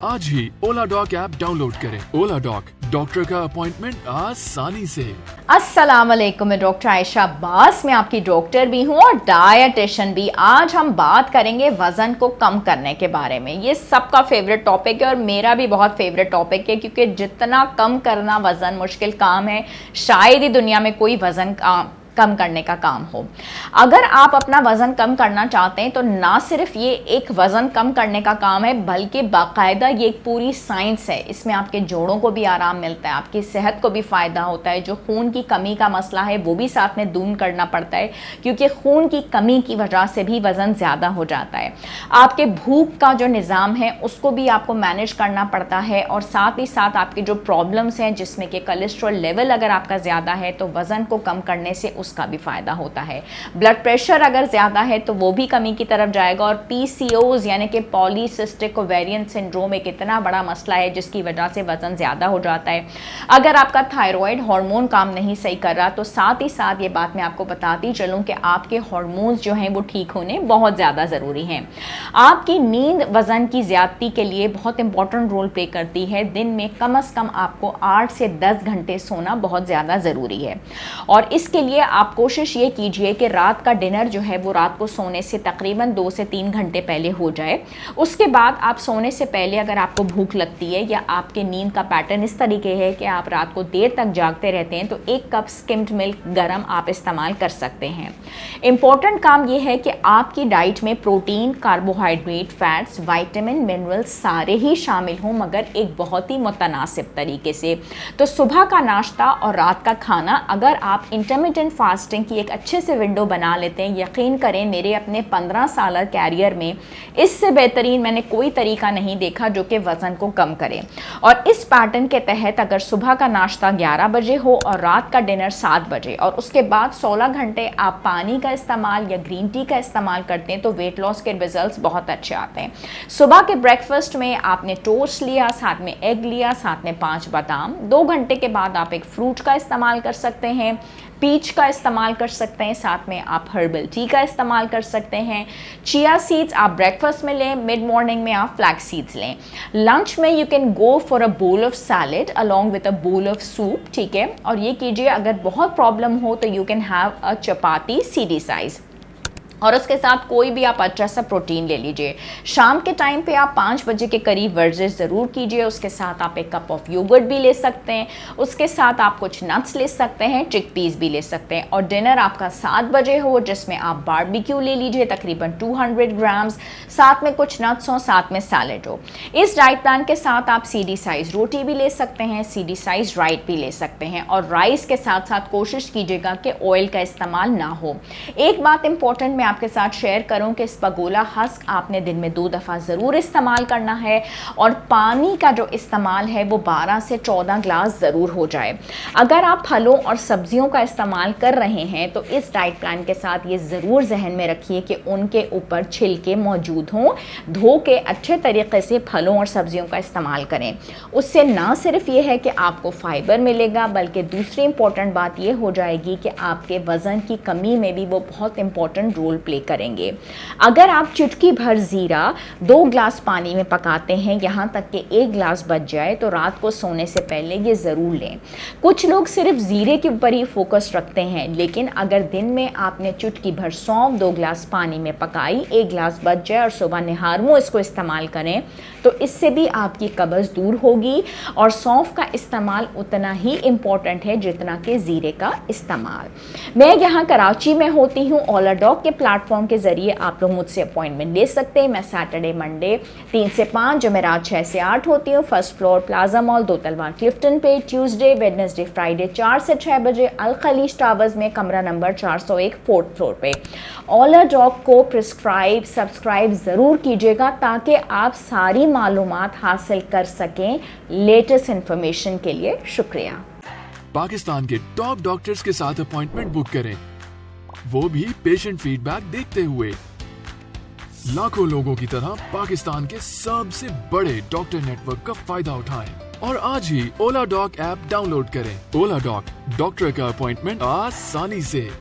आज ही ओला dock app download करें। ओला dock, doctor का अपॉइंटमेंट आसानी से। अस्सलाम वालेकुम, मैं डॉक्टर आयशा अब्बास, मैं आपकी डॉक्टर भी हूँ और डायटिशियन भी। आज हम बात करेंगे वज़न को कम करने के बारे में। ये सबका फेवरेट टॉपिक है और मेरा भी बहुत फेवरेट टॉपिक है, क्योंकि जितना कम करना वज़न मुश्किल काम है, शायद ही दुनिया में कोई वज़न कम करने का काम हो। अगर आप अपना वज़न कम करना चाहते हैं तो ना सिर्फ ये एक वज़न कम करने का काम है, बल्कि बाकायदा ये एक पूरी साइंस है। इसमें आपके जोड़ों को भी आराम मिलता है, आपकी सेहत को भी फ़ायदा होता है। जो खून की कमी का मसला है वो भी साथ में दूर करना पड़ता है, क्योंकि खून की कमी की वजह से भी वज़न ज़्यादा हो जाता है। आपके भूख का जो निज़ाम है उसको भी आपको मैनेज करना पड़ता है, और साथ ही साथ आपकी जो प्रॉब्लम्स हैं, जिसमें कि कोलेस्ट्रॉल लेवल अगर आपका ज़्यादा है तो वज़न को कम करने से उसका भी फायदा होता है। ब्लड प्रेशर अगर ज्यादा है तो वो भी कमी की तरफ जाएगा। और पीसीओज यानी कि पॉलीसिस्टिक ओवेरियन सिंड्रोम एक इतना बड़ा मसला है जिसकी वजह से वजन ज्यादा हो जाता है। अगर आपका थायराइड हार्मोन काम नहीं सही कर रहा तो साथ ही साथ ये बात मैं आपको बताती चलूं कि आपके हार्मोन्स जो हैं वो ठीक होने बहुत ज्यादा जरूरी हैं। आपकी नींद वजन की ज्यादती के लिए बहुत इंपॉर्टेंट रोल प्ले करती है। दिन में कम से कम आपको 8 से 10 घंटे सोना बहुत ज्यादा जरूरी है, और इसके लिए आप कोशिश ये कीजिए कि रात का डिनर जो है वो रात को सोने से तकरीबन 2 से 3 घंटे पहले हो जाए। उसके बाद आप सोने से पहले अगर आपको भूख लगती है या आपके नींद का पैटर्न इस तरीके है कि आप रात को देर तक जागते रहते हैं, तो 1 कप स्किम्ड मिल्क गरम आप इस्तेमाल कर सकते हैं। इम्पॉर्टेंट काम ये है कि आपकी डाइट में protein, carbohydrate, fats, vitamin, minerals सारे ही शामिल हों, मगर एक बहुत ही मुतनासिब तरीके से। तो सुबह का नाश्ता और रात का खाना अगर आप इंटरमिटेंट फास्टिंग की एक अच्छे से विंडो बना लेते हैं, यकीन करें मेरे अपने 15 साल कैरियर में इससे बेहतरीन मैंने कोई तरीका नहीं देखा जो कि वज़न को कम करे। और इस पैटर्न के तहत अगर सुबह का नाश्ता 11 बजे हो और रात का डिनर 7 बजे, और उसके बाद 16 घंटे आप पानी का इस्तेमाल या ग्रीन टी का इस्तेमाल करते हैं, तो वेट लॉस के रिजल्ट्स बहुत अच्छे आते हैं। सुबह के ब्रेकफास्ट में आपने टोस्ट लिया, साथ में एग लिया, साथ में 5 बादाम। 2 घंटे के बाद आप एक फ्रूट का इस्तेमाल कर सकते हैं, पीच का इस्तेमाल कर सकते हैं, साथ में आप हर्बल टी का इस्तेमाल कर सकते हैं। चिया सीड्स आप ब्रेकफास्ट में लें, मिड मॉर्निंग में आप फ्लैक्स सीड्स लें। लंच में you can go for a bowl of salad along with a bowl of soup, ठीक है। और ये कीजिए, अगर बहुत प्रॉब्लम हो तो you can have a chapati CD size, और उसके साथ कोई भी आप अच्छा सा प्रोटीन ले लीजिए। शाम के टाइम पे आप 5 बजे के करीब वर्जिश ज़रूर कीजिए। उसके साथ आप 1 कप ऑफ योगर्ट भी ले सकते हैं, उसके साथ आप कुछ नट्स ले सकते हैं, चिकपीस भी ले सकते हैं। और डिनर आपका 7 बजे हो, जिसमें आप बारबेक्यू ले लीजिए तकरीबन 200 ग्राम्स, साथ में कुछ नट्स हो, साथ में सैलेड हो। इस डाइट प्लान के साथ आप सीडी साइज रोटी भी ले सकते हैं, सीडी साइज राइस भी ले सकते हैं, और राइस के साथ साथ कोशिश कीजिएगा कि ऑयल का इस्तेमाल ना हो। एक बात इंपॉर्टेंट मैं आपके साथ शेयर करूं कि स्पगोला हस्क आपने दिन में 2 दफ़ा ज़रूर इस्तेमाल करना है, और पानी का जो इस्तेमाल है वो 12 से 14 ग्लास ज़रूर हो जाए। अगर आप फलों और सब्जियों का इस्तेमाल कर रहे हैं तो इस डाइट प्लान के साथ ये ज़रूर जहन में रखिए कि उनके ऊपर छिलके मौजूद हों। धो के अच्छे तरीके से फलों और सब्जियों का इस्तेमाल करें। उससे ना सिर्फ ये है कि आपको फाइबर मिलेगा, बल्कि दूसरी इंपॉर्टेंट बात ये हो जाएगी कि आपके वज़न की कमी में भी वो बहुत इंपॉर्टेंट रोल प्ले करेंगे। अगर आप चुटकी भर जीरा 2 ग्लास पानी में पकाते हैं, यहाँ तक कि 1 ग्लास बच जाए, तो रात को सोने से पहले ये ज़रूर लें। कुछ लोग सिर्फ जीरे के ऊपर ही फोकस रखते हैं, लेकिन अगर दिन में आपने चुटकी भर सौंफ 2 ग्लास पानी में पकाई, 1 ग्लास बच जाए और सुबह निहारमो इसको इस्तेमाल करें, तो इससे भी आपकी कब्ज़ दूर होगी। और सौंफ का इस्तेमाल उतना ही इम्पॉर्टेंट है जितना कि जीरे का इस्तेमाल। मैं यहाँ कराची में होती हूँ। ओला डॉक के प्लेटफॉर्म के जरिए आप लोग मुझसे अपॉइंटमेंट ले सकते हैं। मैं सैटरडे मंडे 3 से 5, जुमेरात 6 से 8 होती हूँ, फर्स्ट फ्लोर प्लाजा मॉल, 2 तलवार क्लिफ्टन पे। ट्यूसडे, वेडनेसडे, फ्राइडे 4 से 6 बजे अल खलीज टावर्स में, कमरा नंबर 401, 4th फ्लोर पे। ओला डॉक को सब्सक्राइब ज़रूर कीजिएगा ताकि आप सारी मालूमात हासिल कर सकें। लेटेस्ट इन्फॉर्मेशन के लिए शुक्रिया। पाकिस्तान के टॉप डॉक्टर्स के साथ अपॉइंटमेंट बुक करें, वो भी पेशेंट फीडबैक देखते हुए। लाखों लोगों की तरह पाकिस्तान के सबसे बड़े डॉक्टर नेटवर्क का फायदा उठाएं और आज ही ओला डॉक ऐप डाउनलोड करें। ओला डॉक, डॉक्टर का अपॉइंटमेंट आसानी से।